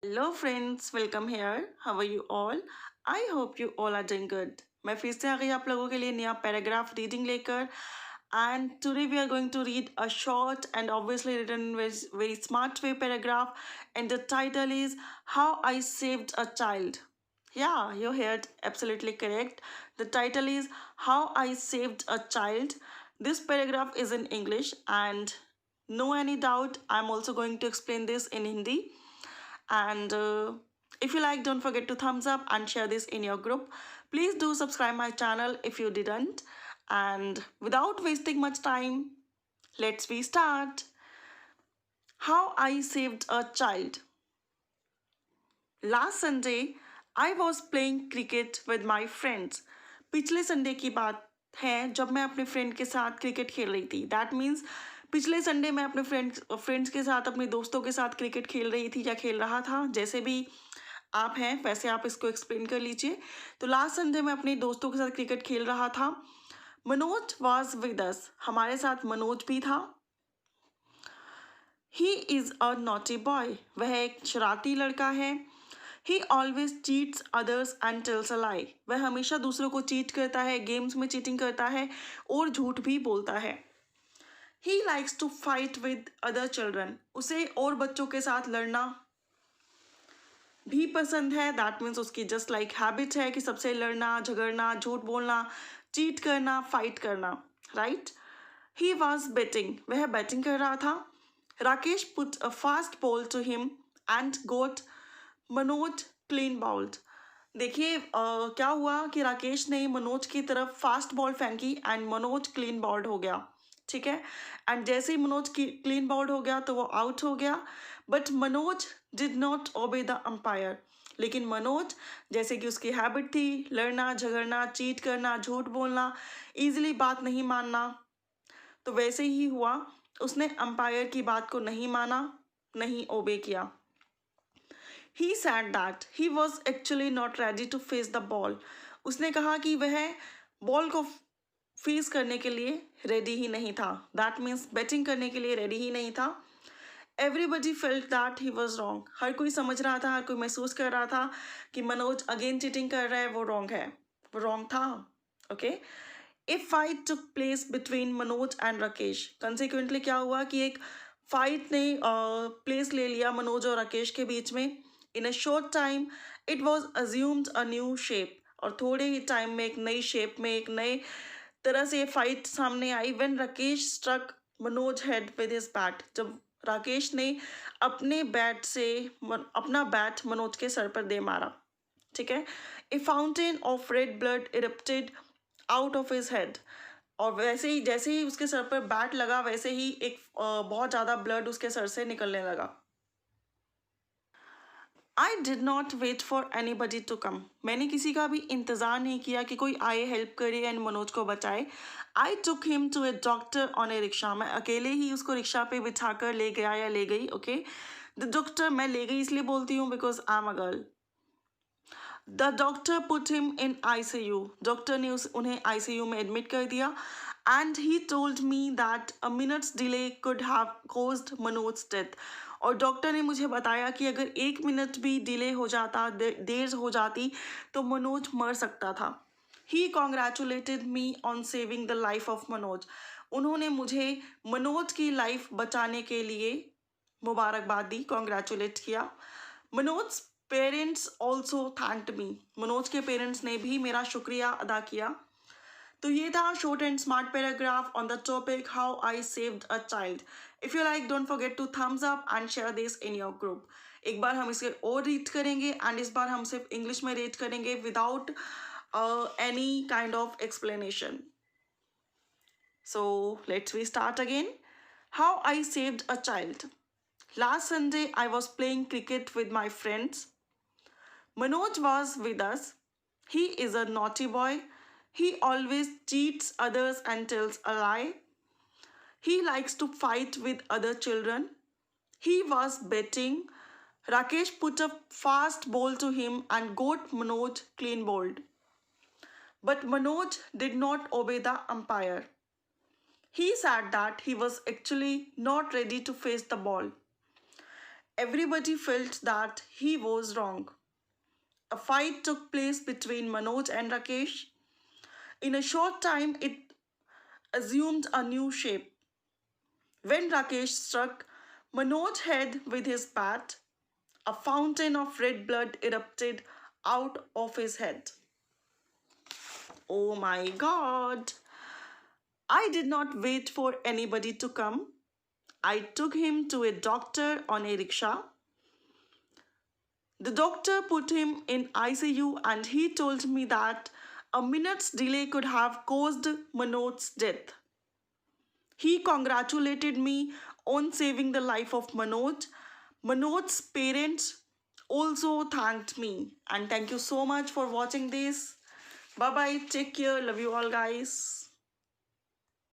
Hello friends, welcome here. How are you all? I hope you all are doing good. मैं फिर से आ गई आप लोगों के लिए नया पैराग्राफ रीडिंग लेकर and today we are going to read a short and obviously written in very smart way paragraph and the title is How I Saved a Child. Yeah, you heard absolutely correct. The title is How I Saved a Child. This paragraph is in English and no any doubt I'm also going to explain this in Hindi and if you like, don't forget to thumbs up and share this in your group. Please do subscribe my channel if you didn't. And without wasting much time, let's we start. How I saved a child. Last Sunday, I was playing cricket with my friends. पिछले Sunday की बात है जब मैं अपने friend के साथ cricket खेल रही थी. दैट मीन्स पिछले संडे मैं अपने फ्रेंड्स के साथ अपने दोस्तों के साथ क्रिकेट खेल रही थी या खेल रहा था, जैसे भी आप हैं वैसे आप इसको एक्सप्लेन कर लीजिए. तो लास्ट संडे मैं अपने दोस्तों के साथ क्रिकेट खेल रहा था. Manoj was with us. हमारे साथ मनोज भी था. He is a naughty boy. वह एक शरारती लड़का है. He always cheats others and tells a lie. वह हमेशा दूसरों को चीट करता है, गेम्स में चीटिंग करता है और झूठ भी बोलता है. He likes to fight with other children. उसे और बच्चों के साथ लड़ना भी पसंद है. दैट मीन्स उसकी जस्ट लाइक हैबिट है कि सबसे लड़ना, झगड़ना, झूठ बोलना, चीट करना, फाइट करना. राइट. He was batting. वह बैटिंग कर रहा था. Rakesh put a fast ball to him and got Manoj clean bowled. देखिए क्या हुआ कि राकेश ने मनोज की तरफ फास्ट बॉल फेंकी एंड मनोज क्लीन बाउल्ड हो गया. ठीक है. एंड जैसे ही मनोज क्लीन बाउल्ड हो गया तो वो आउट हो गया. But Manoj did not obey the umpire. लेकिन मनोज, जैसे कि उसकी हैबिट थी लड़ना, झगड़ना, चीट करना, झूठ बोलना, ईजिली बात नहीं मानना, तो वैसे ही हुआ. उसने अंपायर की बात को नहीं माना, नहीं ओबे किया. He said that he was actually not ready to face the ball. उसने कहा कि वह बॉल को फेस करने के लिए रेडी ही नहीं था. दैट मीन्स बैटिंग करने के लिए रेडी ही नहीं था. Everybody felt that he was wrong. हर कोई समझ रहा था, हर कोई महसूस कर रहा था कि मनोज अगेन चीटिंग कर रहा है, वो रॉन्ग है, वो रॉन्ग था. Okay. A fight took place between Manoj and Rakesh. Consequently क्या हुआ कि एक फाइट ने प्लेस ले लिया मनोज और राकेश के बीच में. In a short time it was assumed a new shape. और थोड़े ही टाइम में एक नई शेप में, एक नए तरह से ये फाइट सामने आई. When Rakesh struck Manoj head with his bat. जब राकेश ने अपने बैट से अपना बैट मनोज के सर पर दे मारा. ठीक है. A fountain of red blood erupted out of his head. और वैसे ही जैसे ही उसके सर पर बैट लगा वैसे ही एक बहुत ज़्यादा ब्लड उसके सर से निकलने लगा. I did not wait for anybody to come. मैंने किसी का भी इंतज़ार नहीं किया कि कोई आए, हेल्प करे एंड मनोज को बचाए. I took him to a doctor on a rickshaw. मैं अकेले ही उसको रिक्शा पे बिठा कर ले गया या ले गई. ओके. द डॉक्टर, मैं ले गई इसलिए बोलती हूँ because I am a girl. The doctor put him in ICU. Doctor ने उन्हें ICU में एडमिट कर दिया. And he told me that a minutes delay could have caused Manoj death. और डॉक्टर ने मुझे बताया कि अगर 1 मिनट भी डिले हो जाता, देर हो जाती, तो मनोज मर सकता था. He congratulated me on saving the life of Manoj. उन्होंने मुझे मनोज की लाइफ बचाने के लिए मुबारकबाद दी, कॉन्ग्रेचुलेट किया. मनोज पेरेंट्स ऑल्सो थैंक्ड मी. मनोज के पेरेंट्स ने भी मेरा शुक्रिया अदा किया. तो ये था short and smart paragraph on the topic how I saved a child. If you like don't forget to thumbs up and share this in your group. एक बार हम इसे और रीड करेंगे एंड इस बार हम सिर्फ इंग्लिश में रीड करेंगे without any kind of explanation. So let's we start again. How I saved a child. Last Sunday, I was playing cricket with my friends. Manoj was with us. He is a naughty boy. He always cheats others and tells a lie. He likes to fight with other children. He was betting. Rakesh put a fast ball to him and got Manoj clean bowled. But Manoj did not obey the umpire. He said that he was actually not ready to face the ball. Everybody felt that he was wrong. A fight took place between Manoj and Rakesh. In a short time, it assumed a new shape. When Rakesh struck Manoj's head with his bat, a fountain of red blood erupted out of his head. Oh my god! I did not wait for anybody to come. I took him to a doctor on a rickshaw. The doctor put him in ICU and he told me that a minute's delay could have caused Manoj's death. He congratulated me on saving the life of Manoj. Manoj's parents also thanked me. And thank you so much for watching this. Bye bye. Take care. Love you all, guys.